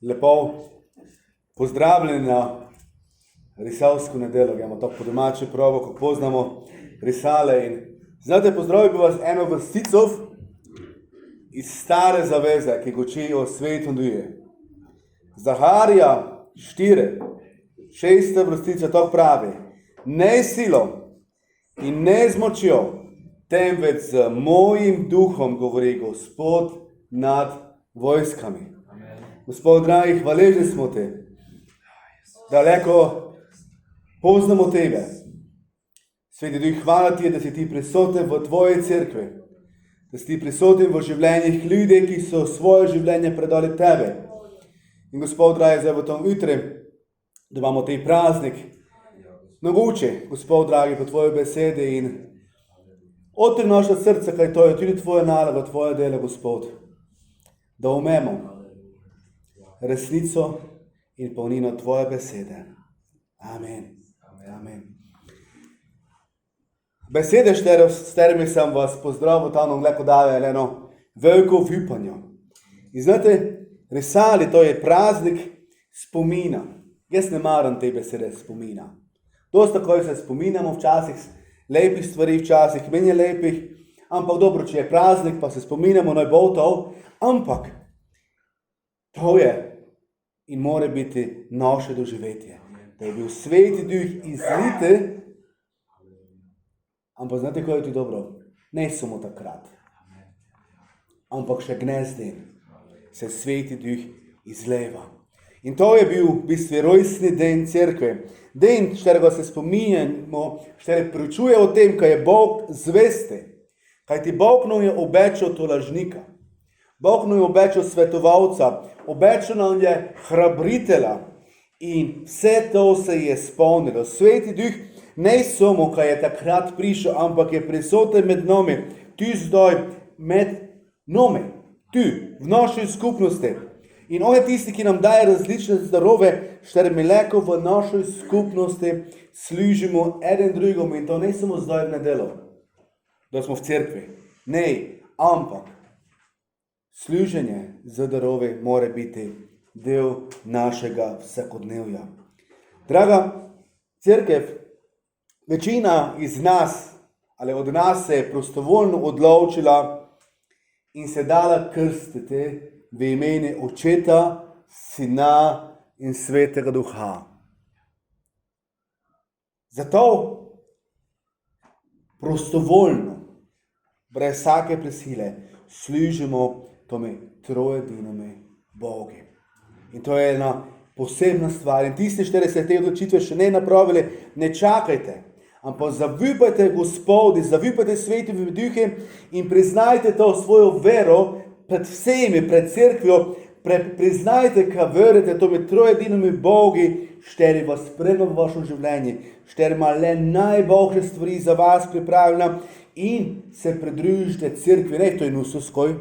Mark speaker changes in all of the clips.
Speaker 1: Lepo pozdravljeni na risavsko nedeljo, imamo tako po domače provo, ko poznamo risale. In znate, pozdravil bi vas eno vrsticov iz stare zaveze, ki goči o svetu duje. Zaharija 4, 6. vrstica tako pravi: ne silo in ne z močjo, temveč z mojim duhom, govori Gospod nad vojskami. Gospod dragi, hvaležni smo te, da lahko poznamo tebe. Sveti Duh, hvala ti, da si ti prisoten v tvoji cerkvi, da si ti prisoten v življenjih ljudi, ki so svoje življenje predali tebe. In Gospod dragi, zdaj v tom jutri, da imamo tej praznik, mogoče, Gospod dragi, po tvoje besede in odri naša srca, kaj to je tudi tvoja naloga, tvoje delo, Gospod, da umemo resnico in polnino tvoje besede. Amen. Amen. Besede, s katerimi sem vas pozdravil, tam nam lahko daje eno veliko upanje. In znate, risali, to je praznik spomina. Jaz ne maram te besede spomina. Dosta takoj se spominjamo, včasih lepih stvari, včasih menje lepih, ampak dobro, če je praznik, pa se spominjamo, naj bo to, ampak to je in more biti naše doživetje. Da je bil Sveti Duh izlite, ampak znate, ko je to dobro? Ne samo takrat, ampak še gnezden se Sveti Duh izleva. In to je bil v bistvu rojstni den cerkve. Den, šterega se spominjamo, štere pričuje o tem, kaj je Bog zveste, kaj ti Bog nam je obečal tolažnika. Bog nam je obečal svetovalca, obečal nam je hrabritela in vse to se je spomnilo. Sveti Duh ne samo, kaj je takrat prišel, ampak je prisoten med nami, tu zdaj med nami, tu, v naši skupnosti. In on je tisti, ki nam daje različne zdarove, štere mi lahko v naši skupnosti služimo eden drugemu, in to ne samo zdaj v nedeljo, da smo v cerkvi. Ne, ampak služenje za darove mora biti del našega vsakodnevja. Draga cerkev, večina iz nas, ali od nas se je prostovoljno odločila in se dala krstiti v imeni Očeta, Sina in Svetega Duha. Zato prostovoljno, brez vsake prisile, služimo tome trojedinome Bogu. In to je ena posebna stvar. In tisti, štere se te odločitve še ne napravili, ne čakajte, ampak zavipajte Gospodi, zavipajte Svetim Duhu in priznajte to svojo vero pred vsemi, pred cerkvijo, priznajte, kaj verite tome trojedinome Bogu, štere vas spremlja v vašem življenju, štere ima le najboljše stvari za vas pripravljena in se pridružite cerkvi. Ne, to je nusoskoj,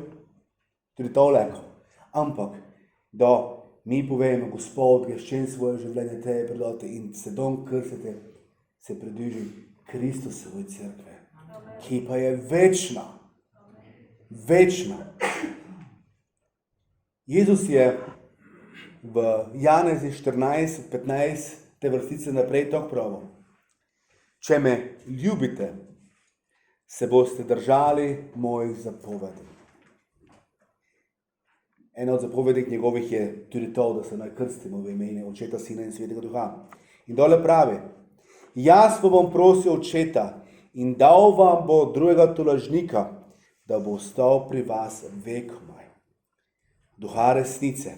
Speaker 1: tudi to leko. Ampak, da mi povemo, Gospod, greščen svoje življenje tebi predate in se dom krstite, se pridruži Kristusovi cerkve, ki pa je večna. Večna. Jezus je v Janezi 14, 15, te vrstice naprej tako pravil: če me ljubite, se boste držali mojih zapovedi. Ena od zapovedi njegovih je tudi to, da se naj krstimo v imeni Očeta, Sina in Svetega Duha. In dole pravi: jaz pa bom prosil Očeta in dal vam bo drugega tolažnika, da bo ostal pri vas vekomaj. Duha resnice,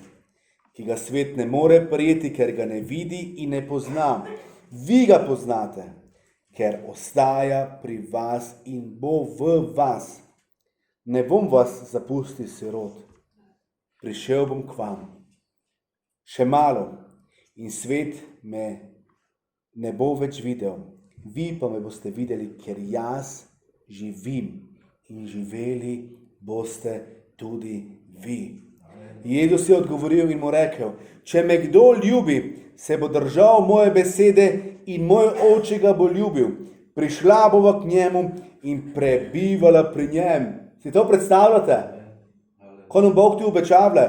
Speaker 1: ki ga svet ne more prijeti, ker ga ne vidi in ne pozna. Vi ga poznate, ker ostaja pri vas in bo v vas. Ne bom vas zapustil sirot. Prišel bom k vam. Še malo in svet me ne bo več videl. Vi pa me boste videli, ker jaz živim in živeli boste tudi vi. Jezus je odgovoril in mu rekel: če me kdo ljubi, se bo držal moje besede in moj Oče ga bo ljubil. Prišla bova k njemu in prebivala pri njem. Si to predstavljate? Ko nam Bog ti obečavlja,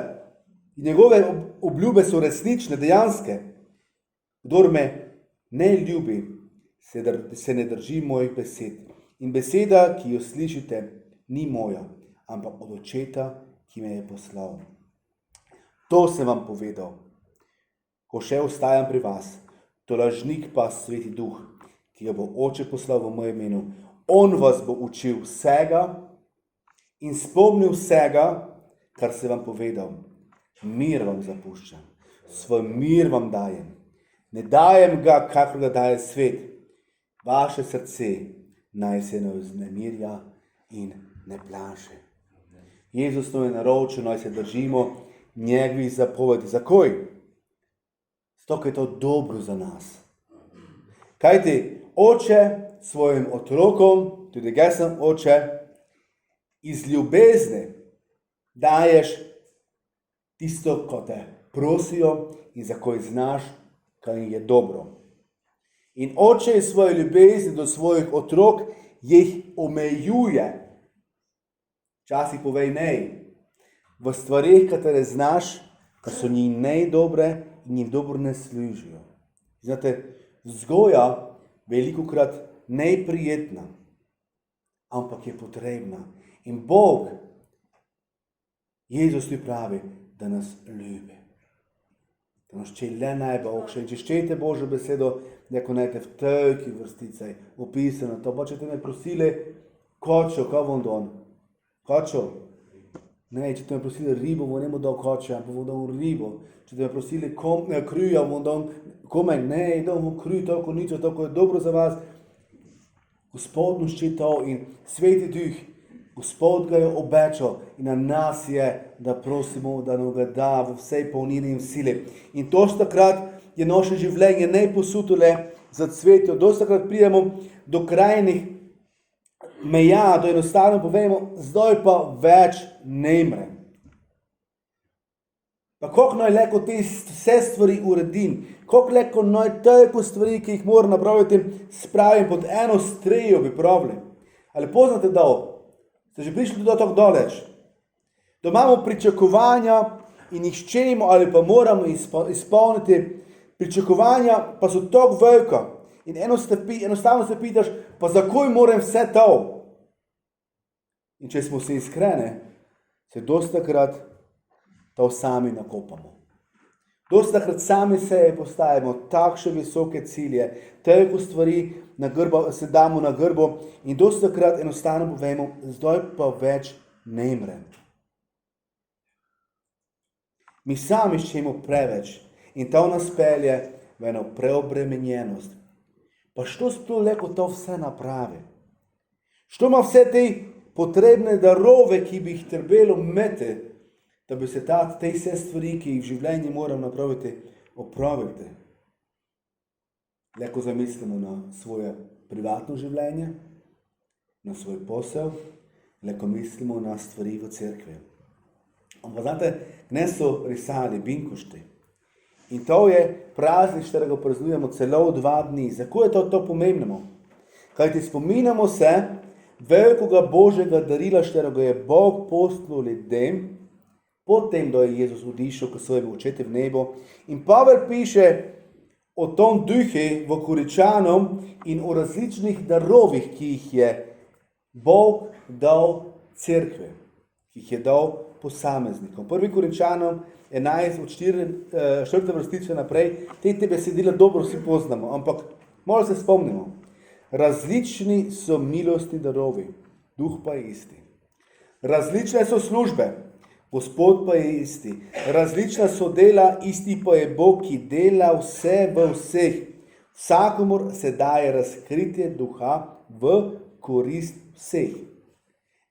Speaker 1: In njegove obljube so resnične, dejanske. Kdor me ne ljubi, se ne drži mojih besed. In beseda, ki jo slišite, ni moja, ampak od Očeta, ki me je poslal. To sem vam povedal, ko še ostajam pri vas. To lažnik pa Sveti Duh, ki ga bo Oče poslal v mojem imenu. On vas bo učil vsega in spomnil vsega, kar sem vam povedal. Mir vam zapuščam, svoj mir vam dajem. Ne dajem ga, kakor ga daje svet. Vaše srce naj se ne vznemirja in ne plaše. Jezus nam je naročil, naj se držimo njegovih zapovedi. Zakaj? Zato, ker je to dobro za nas. Kajti oče svojim otrokom, tudi jaz sem oče, iz ljubezni daješ tisto, ko te prosijo in za koj znaš, kaj je dobro. In oče iz svoje ljubezni do svojih otrok jih omejuje. Včasih povej ne. V stvarih, katere znaš, kar so njih najdobre in jim dobro ne služijo. Znate, vzgoja velikokrat neprijetna, ampak je potrebna. In Bog, Jezus ti pravi, da nas ljubi. Da nas če le najboljše. In če ščete Božjo besedo, neko najte v tolki vrsticaj opisano. To pa če te me prosili, kočo, kaj bom don? Kočo? Ne, če te me prosili ribo, bom nemo dal koče, ampak bom dal ribo. Če te me prosili kruja, bom dal komaj. Ne, dal kruj, toliko ničo, toliko je dobro za vas. Gospod nas ščita in Sveti Duh, Gospod ga je obečal in na nas je, da prosimo, da nam ga da v vsej polnini in sili. In točtakrat je naše življenje najposutole za cvetjo. Dostakrat prijemo do krajnih meja, do enostavno povemo, zdaj pa več ne mrem. Pa koliko naj leko te vse stvari uredim, koliko leko naj toliko stvari, ki jih moram napraviti, spravim pod eno strejo, bi pravili. Ali poznate da? Ste že prišli do tako daleč? Da imamo pričakovanja in jih ščenimo ali pa moramo izpolniti. Pričakovanja pa so tako velika. In enostavno se pitaš, pa zakaj moram vse to? In če smo se iskreni, se dostakrat to sami nakopamo. Dostakrat sami sebi postavimo takšne visoke cilje, toliko stvari se damo na grbo in dostakrat enostavno povemo, zdaj pa več ne mrem. Mi sami ščemo preveč in to nas pelje v eno preobremenjenost. Pa što sploh leko to vse napravi? Što ima vse te potrebne darove, ki bi jih trebalo imeti, da bi se te vse stvari, ki jih v življenju moram napraviti, opraviti. Leko zamislimo na svoje privatno življenje, na svoj posel, leko mislimo na stvari v cerkvi. Ampak znate, ne so risali binkošti. In to je praznik, ktorega praznujemo celo 2 dni. Zakaj je to pomembno? Kajti spominjamo se velikega Božjega darila, ktorega je Bog poslal ljudem, potem, da je Jezus odišel k svojemu Očetu v nebo. In Pavel piše o tom duhu v Koričanom in o različnih darovih, ki jih je Bog dal cerkve, ki jih je dal posameznikom. 1. Koričanom 11 od 4. vrstice naprej, te besedila dobro vsi poznamo, ampak malo se spomnimo. Različni so milostni darovi, duh pa je isti. Različne so službe, Gospod pa je isti. Različna so dela, isti pa je Bog, ki dela vse v vseh. Vsakomur se daje razkritje duha v korist vseh.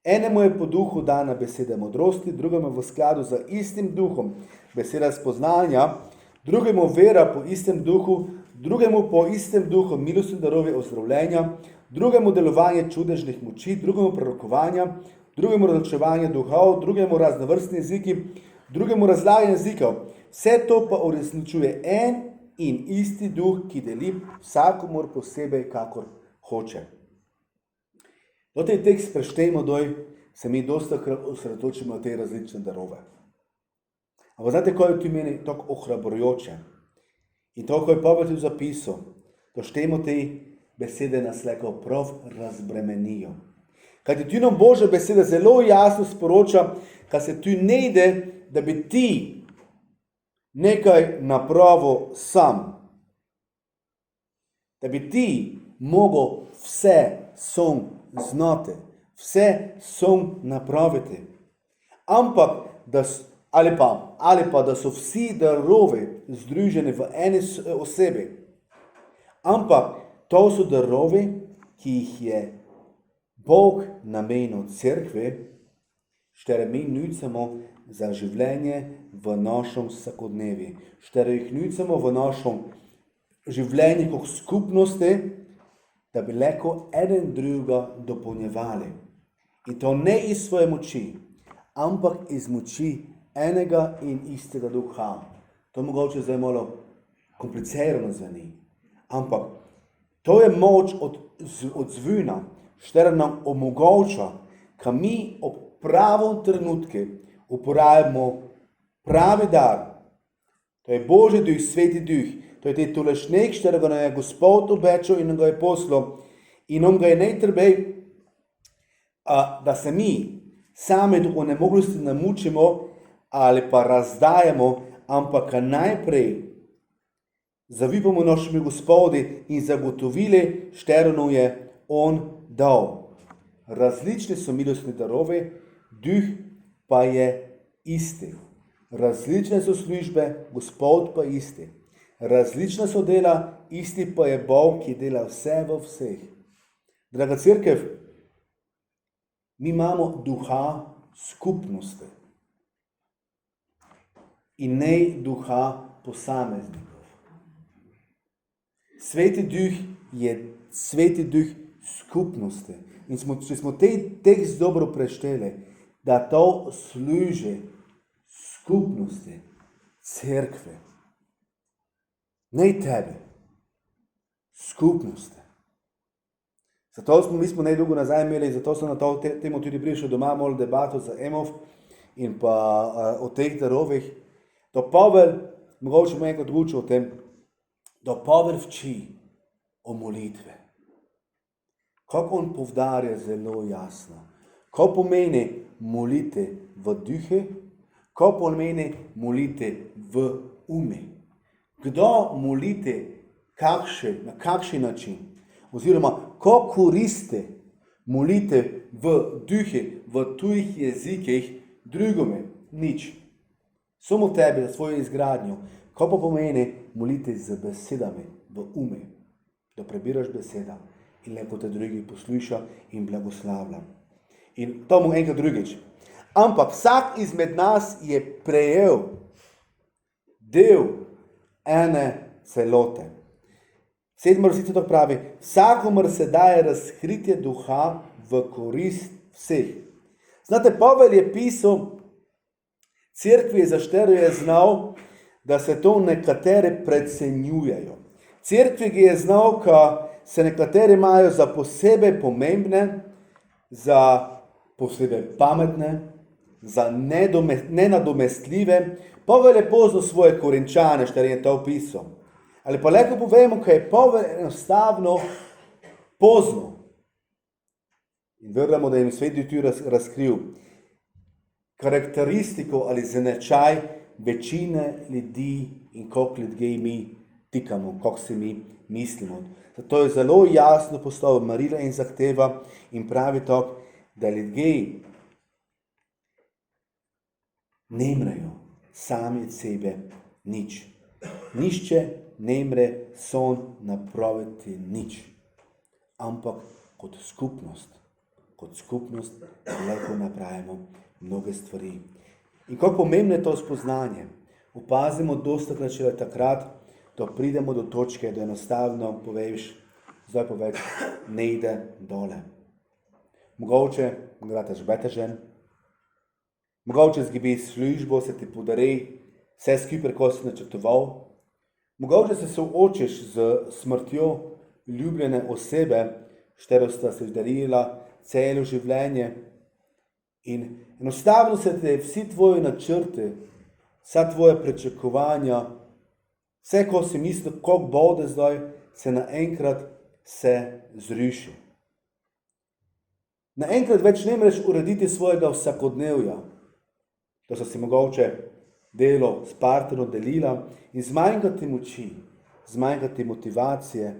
Speaker 1: Enemu je po duhu dana beseda modrosti, drugemu v skladu z istim duhom beseda spoznanja, drugemu vera po istem duhu, drugemu po istem duhu milostni darovi ozdravljenja, drugemu delovanje čudežnih moči, drugemu prorokovanja, drugemu razločevanje duhov, drugemu raznovrstni jeziki, drugemu razlaganje jezikov. Vse to pa uresničuje en in isti duh, ki deli vsakomur posebej, kakor hoče. Do tej tekst preštejmo doj, se mi dostakrat osredotočimo na te različne darove. Ampak znate, kaj je tu meni tako ohrabrujoče? In to, ko je Pavel tu zapisal, to štemo te besede nas leko prav razbremenijo. Kajti tu nam Božja beseda zelo jasno sporoča, kaj se tu ne ide, da bi ti nekaj napravil sam. Da bi ti mogel vse sam znati, vse sam napraviti. Ampak, ali pa, da so vsi darovi združeni v eni osebi. Ampak, to so darovi, ki jih je Bog namenil cerkvi, štere mi nucamo za življenje v našem vsakodnevi. Štere jih nucamo v našem življenju kot skupnosti, da bi lahko eden druga dopolnjevali. In to ne iz svoje moči, ampak iz moči enega in istega duha. To mogoče zdaj malo komplicirano zveni. Ampak to je moč od zvina, štera nam omogoča, ka mi ob pravom trenutku uporabimo pravi dar. To je Božji duh, sveti duh. To je te tulešnik, štera ga je Gospod obečal in ga je poslal. In nam ga je najtrebej, da se mi sami do onemoglosti namučimo ali pa razdajamo, ampak najprej zavipamo našimi Gospodi in zagotovili, štero nam je on dal. Različni so milostni darovi, duh pa je isti. Različne so službe, Gospod pa isti. Različna so dela, isti pa je Bog, ki dela vse v vseh. Draga cerkev, mi imamo duha skupnosti in ne duha posameznikov. Sveti duh je sveti duh skupnosti. In če smo tekst dobro prešteli, da to služi skupnosti, cerkve, ne tebi, skupnosti. Zato mi smo nedolgo nazaj imeli, zato sem na to temo tudi prišel doma, malo debato za Emov in pa o teh darovih. Da Pavel, mogoče bomo enkrat učil o tem, da Pavel vči o molitve. Kako on povdarja zelo jasno. Ko pomeni moliti v duhu, ko pomeni moliti v umi. Kdo moliti na kakšen način? Oziroma, ko koristi moliti v duhu, v tujih jezikih, drugome nič. Samo tebi za svojo izgradnjo. Ko pa pomeni moliti z besedami v umi, da prebiraš beseda in lepo te drugi posluša in blagoslavlja. In to mu enkrat drugič. Ampak vsak izmed nas je prejel del ene celote. 7. vrstica tako pravi, vsakomur se daje razkritje duha v korist vseh. Znate, Pavel je pisal, cerkvi za štero je znal, da se to nekateri predcenjujejo. Cerkvi je znal, ka se nekateri imajo za posebej pomembne, za posebej pametne, za nenadomestljive. Pavel je poznal svoje Korinčane, šteri je to opisal. Ali pa lahko povemo, kaj je Pavel enostavno poznal. In verjamo, da jim Sveti Duh razkril karakteristiko ali značaj večine ljudi in koliko ljudi mi tikamo, koliko si mi mislimo. Zato je zelo jasno postavil merila in zahteva in pravi to, da ljudje ne mrejo sami od sebe nič. Nišče ne mre son napraviti nič, ampak kot skupnost lahko napravimo mnoge stvari. In kako pomembno je to spoznanje. Opazimo dostakrat šele takrat, da pridemo do točke, da enostavno poveš, zdaj povedz, ne ide dole. Mogoče grataš betežen, mogoče zgibi službo, se ti podari, vse skupaj, ko si načrtoval. Mogoče se soočiš z smrtjo ljubljene osebe, štero sta se darila celo življenje in enostavno se te vsi tvoji načrti, vsa tvoja pričakovanja, vse, ko si mislil, kako bude zdaj, se naenkrat se zruši. Naenkrat več ne moreš urediti svojega vsakodnevja. To so si mogoče delo s partnerom delila in zmanjkati moči, zmanjkati motivacije.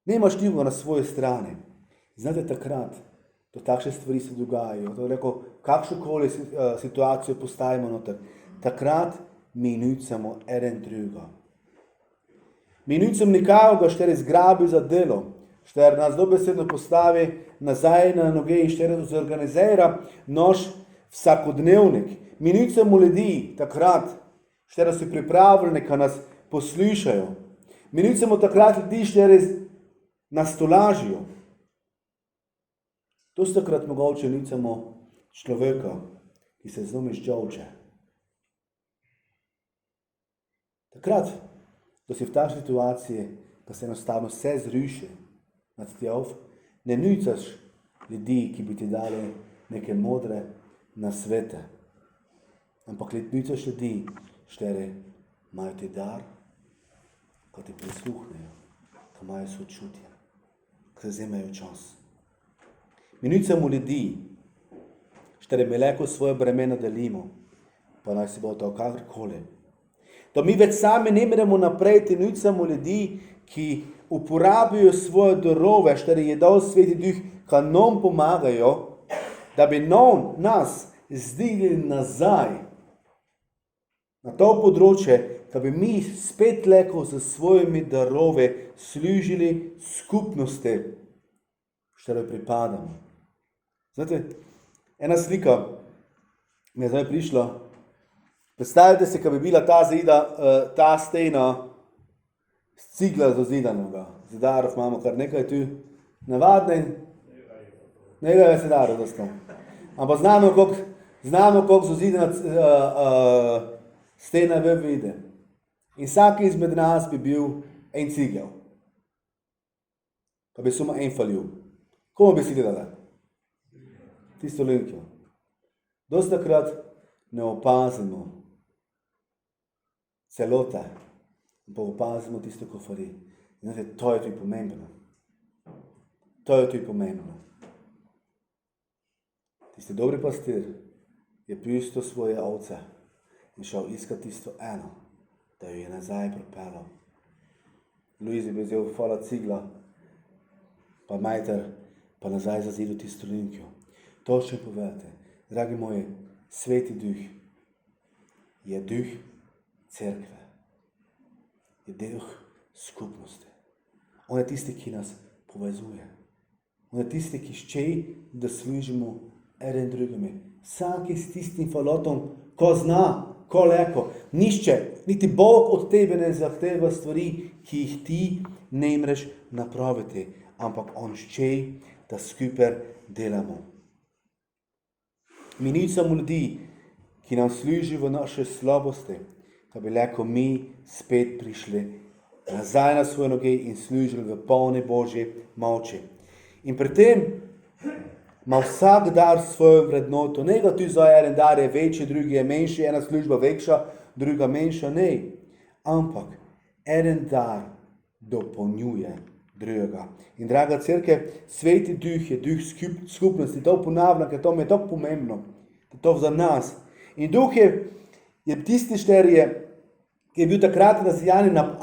Speaker 1: Nemaš nikogar na svoji strani. Znate, takrat, to takšne stvari se dogajajo, to je rekel, kakšnokoli situacijo postavimo noter, takrat mi nucamo eden drugo. Mi nucamo nikoga, štere zgrabi za delo, štere nas dobesedno postavi nazaj na noge in štere zorganizira naš vsakodnevnik. Mi nucamo ljudi takrat, štere so pripravljeni, ka nas poslušajo. Mi nucamo takrat ljudi, štere nas tolažijo. To so takrat mogoče nucamo človeka, ki se zelo miščovče. Takrat, ko si v ta situaciji, ko se enostavno vse zruši nad tjov, ne nucaš ljudi, ki bi ti dali neke modre nasvete, ampak nucaš ljudi, štere imajo ti dar, ko ti prisluhnejo, ko imajo sočutje, ko se vzemajo čas. Mi nucamo ljudi, štere mi lahko svoje bremena delimo, pa naj si bo to kakorkoli. To mi več sami ne moremo naprej, ti nucamo ljudi, ki uporabijo svoje darove, štere je dal Sveti Duh, ka nam pomagajo, da bi nas zdili nazaj na to področje, da bi mi spet lahko s svojimi darove služili skupnosti, štere pripadamo. Znate, ena slika mi je zdaj prišla. Predstavljate se, ko bi bila ta stena s cigla zazidanoga. Zidarov imamo kar nekaj tu. Navadne, nekaj je zidarov dosta. Ampak znamo, koliko zazidana stena vide. In vsak izmed nas bi bil en cigel. Pa bi samo en falil. Komu bi si gledala? Tisto linkjo. Dostakrat ne opazimo celote, pa opazimo tisto, ko fali. Znate, to je tudi pomembno. To je tudi pomembno. Tisti dobri pastir je pustil svoje ovce in šel iskati tisto eno, da jo je nazaj pripeljal. Luizi bi vzel hvala cigla, pa majter, pa nazaj zazidil tisto linkjo. To še povedate, dragi moji, Sveti Duh je duh cerkve, je duh skupnosti. On je tisti, ki nas povezuje. On je tisti, ki šče, da služimo eden drugimi. Vsaki s tistim falotom, ko zna, ko leko. Nišče, niti Bog od tebe ne zahteva stvari, ki jih ti ne moreš napraviti, ampak on šče, da skupaj delamo. Mi nucamo ljudi, ki nam služijo v naše slabosti, da bi lahko mi spet prišli nazaj na svoje noge in služili v polni Božji moči. In pri tem ima vsak dar svojo vrednoto. Ne ga tu za en dar je večji, drugi je menjši, ena služba večja, druga menjša, ne. Ampak eden dar dopolnjuje drugega. In draga cerkev, Sveti Duh je duh skupnosti, to ponavljam, ker to mi je tako pomembno, to za nas. In Duh je tisti šterje, ki je bil takrat razjanen na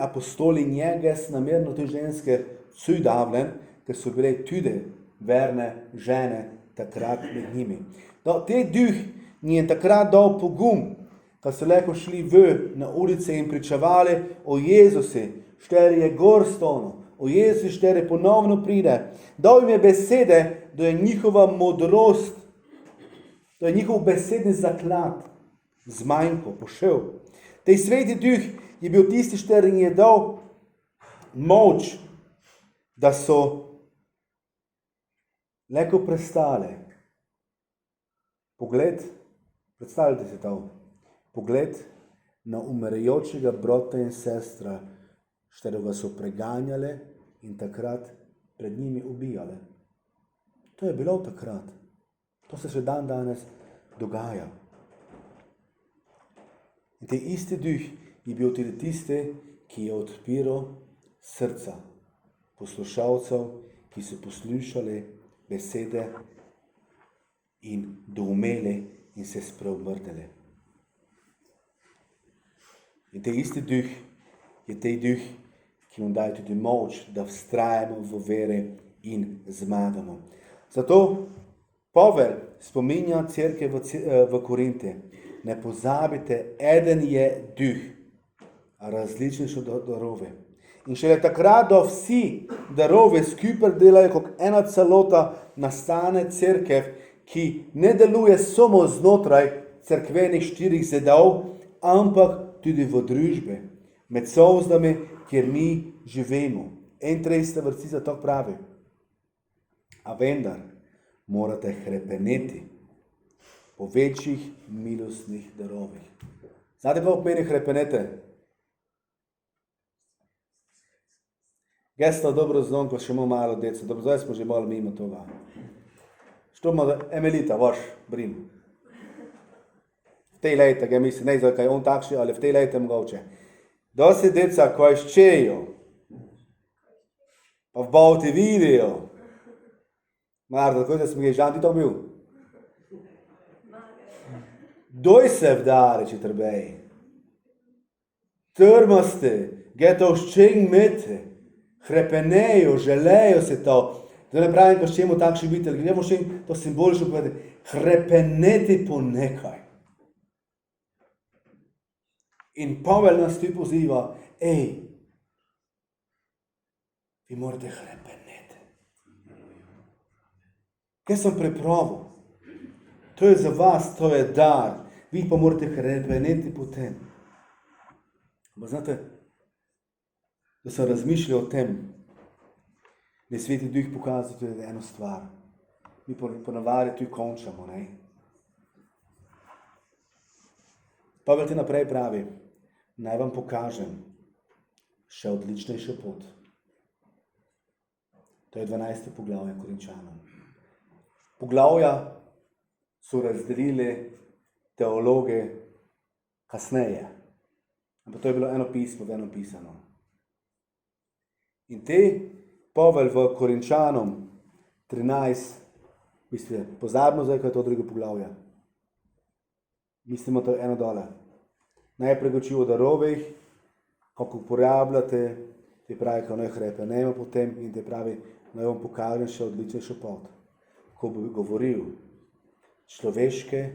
Speaker 1: apostoli njega, namerno te ženske sudavljen, ker so bile tudi verne žene takrat med njimi. Te Duh je takrat dal pogum, ko so lahko šli na ulice in pričevali o Jezusi, šteri je gor stono, o Jezusi, šteri ponovno pride. Dal jim je besede, da je njihova modrost, da je njihov besedni zaklad zmanjko, pošel. Tej Sveti Duh je bil tisti, šteri jim je dal moč, da so lahko prestali pogled, predstavljate si to, pogled na umirajočega brata in sestra, šterega so preganjali in takrat pred njimi ubijali. To je bilo takrat. To se še dan danes dogaja. In te isti duh je bil tudi tiste, ki je odpiral srca poslušalcev, ki so poslušali besede in doumeli in se spreobrnili. In te isti duh je tej duh, ki nam daje tudi moč, da vztrajamo v veri in zmagamo. Zato Pavel spominja cerkev v Korinte. Ne pozabite, eden je duh, a različni so darove. In šele takrat, da vsi darove skupaj delajo kot ena celota, nastane cerkev, ki ne deluje samo znotraj cerkvenih 4 zidov, ampak tudi v družbi, med sozdami, kjer mi živimo. 31. vrstica tako pravi. A vendar morate hrepeneti po večjih milostnih darovih. Znate, kako pomeni hrepenete? Gesto dobro znam, ko še imamo malo deca. Dobro, zdaj smo že malo mimo toga. Što ima Emelita, vaš brin? V tej lejte, ga mislim, ne zdaj, kaj on takši, ali v tej lejte mogoče. Dosti deca, koji ščejo, pa v bavti vidijo. Marda, tako da smo ga žan, ti to bil? Doj se vdari, če trebej. Trmaste, ge to ščeng mete, hrepenejo, želejo se to. Zdaj ne pravim, ko ščemo takšni biti, ali gremo še to simbolično povedati, hrepeneti po nekaj. In Pavel nas tu poziva, vi morate hrepeneti. Kaj sem pripravil? To je za vas, to je dar. Vi pa morate hrepeneti po tem. Pa znate, da sem razmišljal o tem, da je Sveti Duh pokazal tudi eno stvar. Mi ponavadi tu končamo, ne? Pavel ti naprej pravi, naj vam pokažem še odličnejšo pot. To je 12. poglavje Korinčanom. Poglavja so razdelili teologe kasneje. Ampak to je bilo eno pismo, eno pisano. In te Pavel v Korinčanom 13, mislite, pozabimo zdaj, kaj je to drugo poglavje. Mislimo, to je eno dole. Najprej goči o darovih, kako uporabljate, ti pravi, kako naj hrepenemo potem in ti pravi, naj vam pokažem še odličnejšo pot. Ko bi govoril človeške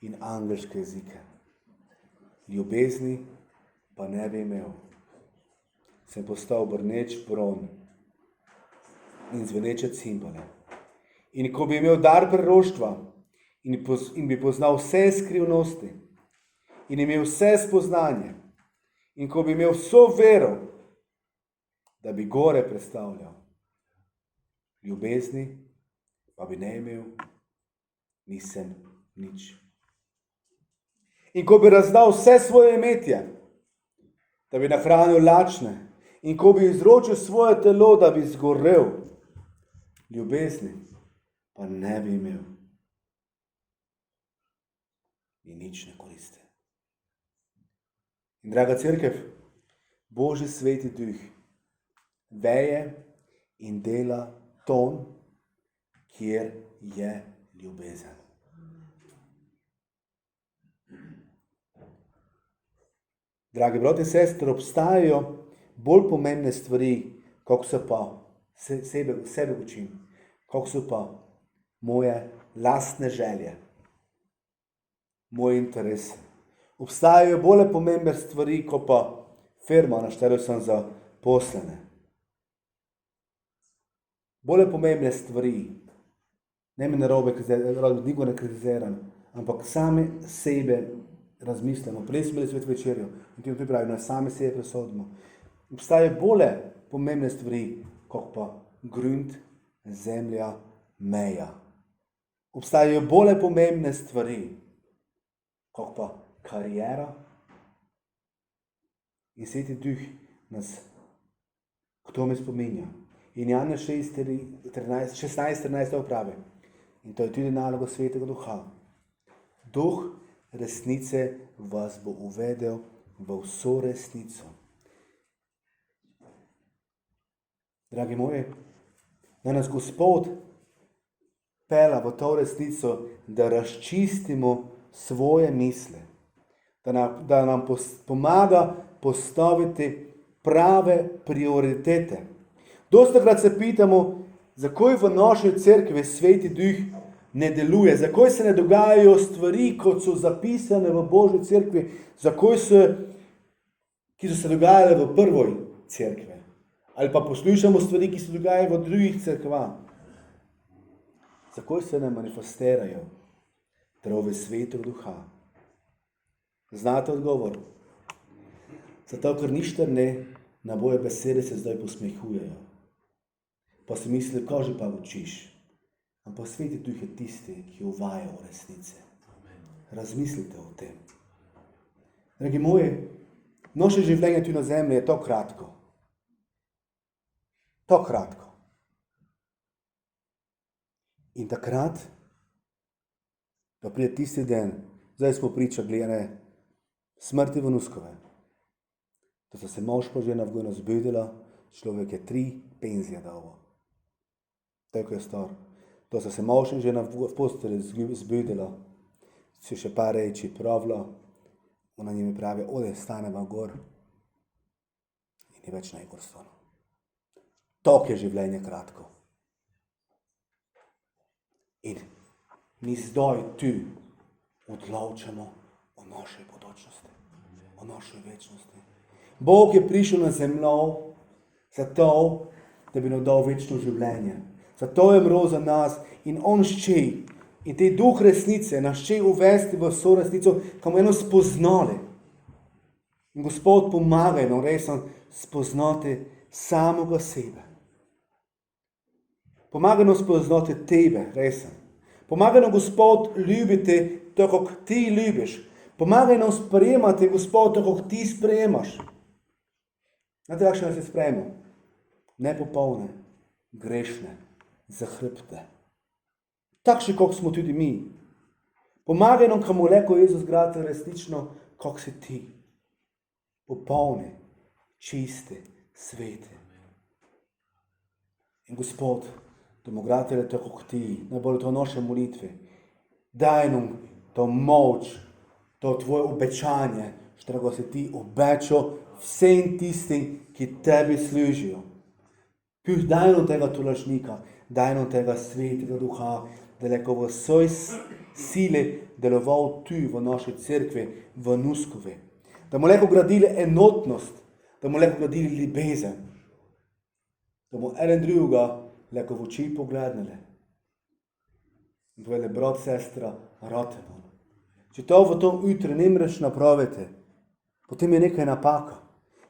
Speaker 1: in angelske jezike. Ljubezni pa ne bi imel. Sem postal brneč bron in zveneče cimbale. In ko bi imel dar proroštva in bi poznal vse skrivnosti in imel vse spoznanje in ko bi imel vso vero, da bi gore predstavljal, ljubezni pa bi ne imel, nisem nič. In ko bi razdal vse svoje imetje, da bi nahranil lačne, in ko bi izročil svoje telo, da bi zgorel, ljubezni pa ne bi imel, ni nič ne koristi. In draga cerkev, Božji Sveti Duh veje in dela ton, kjer je ljubezen. Dragi brat in sestre, obstajajo bolj pomembne stvari, kako so pa sebe učim, kako so pa moje lastne želje, moje interese. Obstajajo bolj pomembne stvari, kot pa firma, na katero sem zaposlene. Bolj pomembne stvari, ne mi narobe, nikogar ne kritiziram, ampak sami sebe razmislimo. Prej smo imeli svet večerjo in ti pravi, naj sami sebe presodimo. Obstajajo bolj pomembne stvari, kot pa grunt, zemlja, meja. Obstajajo bolj pomembne stvari, kot pa karijera. In Sveti Duh nas k tome spominja. In Jana 16:13 pravi, in to je tudi naloga Svetega Duha. Duh resnice vas bo uvedel v vso resnico. Dragi moji, da nas Gospod pela v to resnico, da razčistimo svoje misli, da nam pomaga postaviti prave prioritete. Dostakrat se pitamo, zakaj v naši cerkvi Sveti Duh ne deluje, zakaj se ne dogajajo stvari, kot so zapisane v Božji cerkvi, ki so se dogajale v prvoj cerkvi. Ali pa poslušamo stvari, ki se dogajajo v drugih cerkvah. Zakaj se ne manifestirajo darove Svetega Duha? Znate odgovor? Zato, ker ništa ne, na boje besede se zdaj posmehujejo. Pa si misli, ko že pa učiš. Ampak Sveti Duh je tisti, ki uvaja v resnice. Razmislite o tem. Dragi moji, naše življenje tu na zemlji je to kratko. To kratko. In takrat, da pride tisti den, zdaj smo priča gledane smrti Vanuskove, da so se mož pa žena vgojno zbudila, človek je 3 penzije dal. Tako je star. Da so se mož in žena v postelji zbudila, si še par reči pravila, ona njimi pravi, ode, staneva gor in je več najgor stano. Tok je življenje kratko. In mi zdaj tu odločamo o našej bodočnosti, o našoj večnosti. Bog je prišel na zemljo zato, da bi nam dal večno življenje. Zato je umrl za nas in on šče, in te duh resnice nas šče uvesti v vso resnico, ko bomo eno spoznali. In Gospod pomagaj nam resno spoznati samega sebe. Pomagaj nam spoznati tebe, resno. Pomagaj nam, Gospod, ljubiti tako, kot ti ljubiš. Pomagaj nam sprejemati, Gospod, tako, kot ti sprejemaš. Znate, kakšne nas je sprejemal? Nepopolne, grešne, zahrbte. Takšni, kot smo tudi mi. Pomagaj nam, ko mu leko Jezus grate resnično, kot si ti. Popolni, čisti, sveti. In Gospod, da mu grate tako, kot ti, najbolj to naše molitve. Daj nam to moč, to tvoje obečanje, što si ti obečal vsem tistim, ki tebi služijo. Daj nam tega tolažnika, daj nam tega Svetega Duha, da leko v svoj sili deloval tu v naši cerkvi, v Nuskovi. Da bomo leko gradili enotnost, da bomo leko gradili ljubezen, da bomo eden drugega leko v oči pogledali. In povedali, brat, sestra, rad te bom. Če to v tom jutri ne moreš napraviti, potem je nekaj napaka.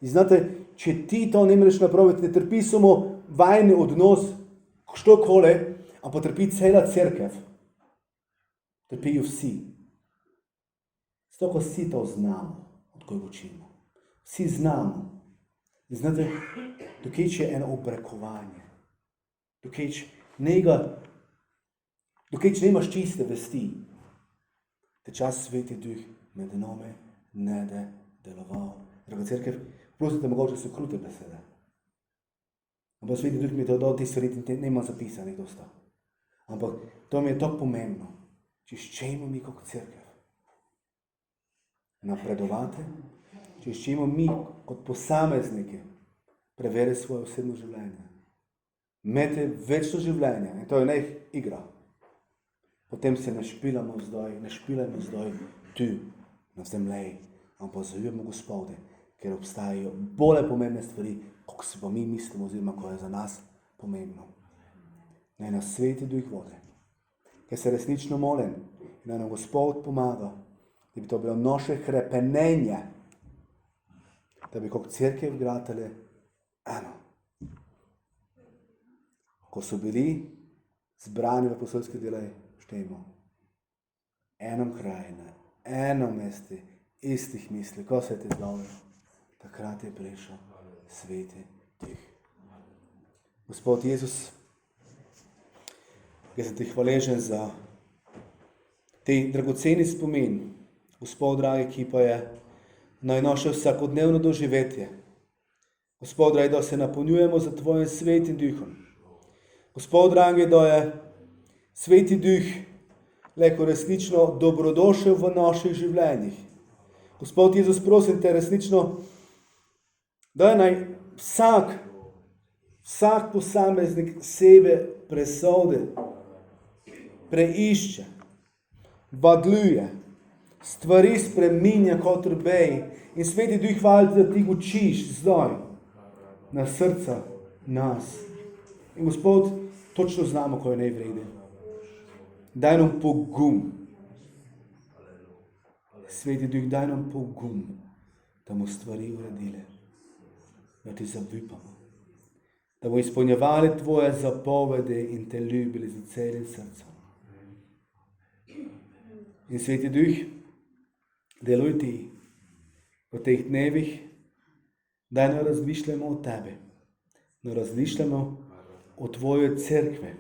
Speaker 1: In znate, če ti to ne moreš napraviti, ne trpi samo vajni odnos, štokole, ampak trpi cela cerkev. Trpijo vsi. Zato, ko vsi to znamo, odkoj učimo. Vsi znamo. In znate, tukaj je eno obrekovanje. Tukaj nemaš čiste vesti. Te čas Sveti Duh med nami ne de deloval. Draga cerkev, prosite, mogoče so krute besede. Ampak Sveti Duh mi je to dal, te stvari nema zapisanih dosta. Ampak to mi je tako pomembno. Čiščemo mi kot cerkev. Napredovati, čiščemo mi kot posamezniki preveriti svoje osebno življenje. Imeti večno življenje in to je ne igra. Potem se ne špilamo zdaj tu, na zemlji, ampak zajujemo Gospode, ker obstajajo bolj pomembne stvari, kot si pa mi mislimo, oziroma ko je za nas pomembno. Naj nas Sveti Duh vodi, ker se resnično molim, in naj nam Gospod pomaga, da bi to bilo naše hrepenenje, da bi kot cerkev gradili eno. Ko so bili zbrani v apostolski deli, štejmo, enom krajine, enom mesti, istih misli, ko se je te zdavil, takrat je prišel Sveti Duh. Gospod Jezus, jaz sem ti hvaležen za te dragoceni spomin, Gospod, dragi, ki pa je naj naše vsakodnevno doživetje. Gospod, dragi, da se napolnjujemo za Tvojim svetim duhom. Gospod, dragi, da je sveti duh leko resnično dobrodošel v naših življenjih. Gospod Jezus, prosim te resnično, da je naj vsak posameznik sebe presodi, preišče, vadluje, stvari spreminja kot rbej. In sveti duh, hvala ti, da ti učiš zdaj na srca nas. In Gospod, točno znamo, ko je najvreden. Daj nam pogum. Sveti duh, daj nam pogum, da bomo stvari uredili, da ti zavipamo, da bomo izpolnjevali tvoje zapovedi in te ljubili z celim srcem. In sveti duh, deluj ti v teh dnevih, da ne razmišljamo o tebi, ne razmišljamo o tvoje cerkve,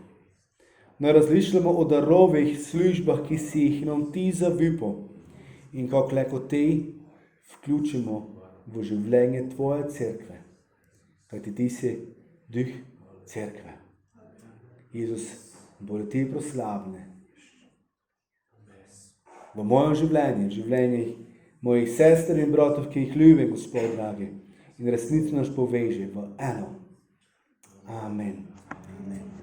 Speaker 1: ne razmišljamo o darovih službah, ki si jih nam ti zavipal in kako lahko te vključimo v življenje tvoje cerkve, kajti ti si duh cerkve. Jezus, bolj ti proslavne v mojem življenju, življenjih mojih sester in bratov, ki jih ljubim, Gospod dragi, in resnično nas poveže v eno. Amen. Amen.